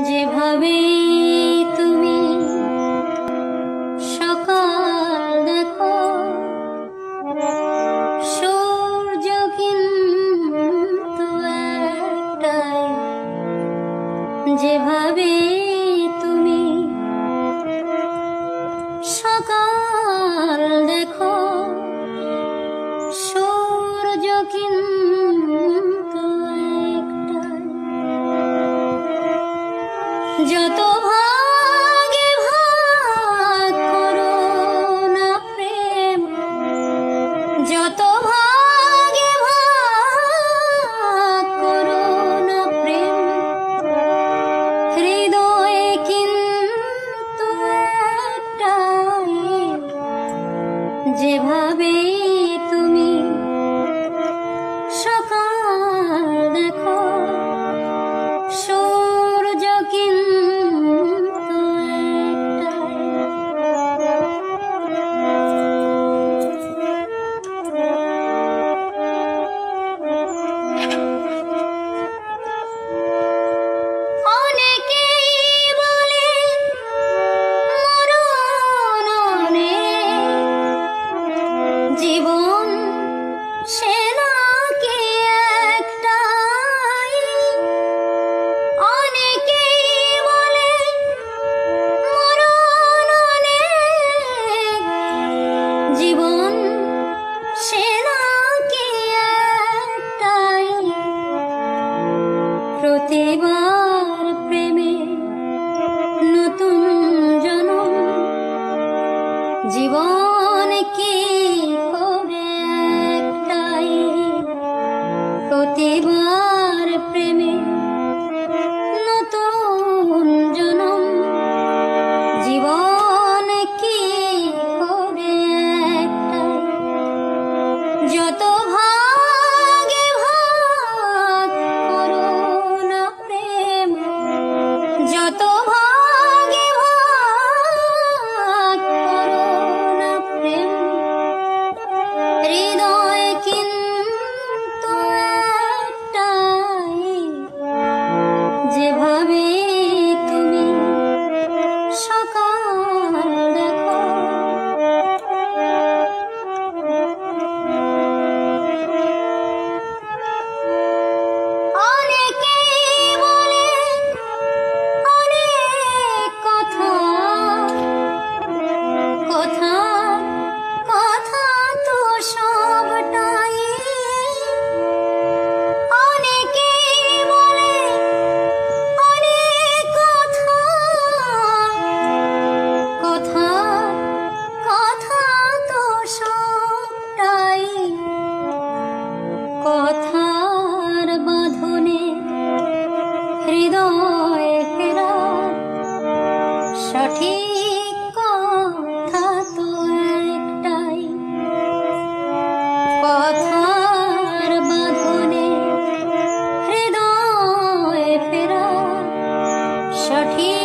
যেভাবে তুমি সকাল দেখো, সূর্য কিন্তু একটাই। যেভাবে তুমি সকাল দেখো, সূর্য কিন্তু একটাই। যত ভাগে ভাগ করো না প্রেম, যত ভাগে ভাগ করো না প্রেম, হৃদয়ে কিন্তু একটাই। যেভাবে তুমি সকাল দেখো, সূর্য কিন্তু একটাই। অনেকেই বলে মরণ অনেক, জীবন সে নাকি একটাই। অনেকেই বলে মরণ অনেক, জীবন সে নাকি একটাই। প্রতিবার প্রেমে নতুন জনম, জীবন কি করে একটাই। প্রতিবার প্রেমে নতুন জনম, জীবন কি করে একটাই। যত ভাগে ভাগ করো না প্রেম, যত ভাগে ভাগ করো না প্রেম, হৃদয় কিন্তু একটাই। যেভাবে তুমি সকাল দেখো, অনেকেই বলে অনেক কথা, কথা কথা তো সবটাই। অনেকেই বলে অনেক কথা, কথা কথা তো সবটাই। কথার বাঁধনে হৃদয় ফেরা, সঠিক কথা তো একটাই। কথার বাঁধনে হৃদয় ফেরা, সঠিক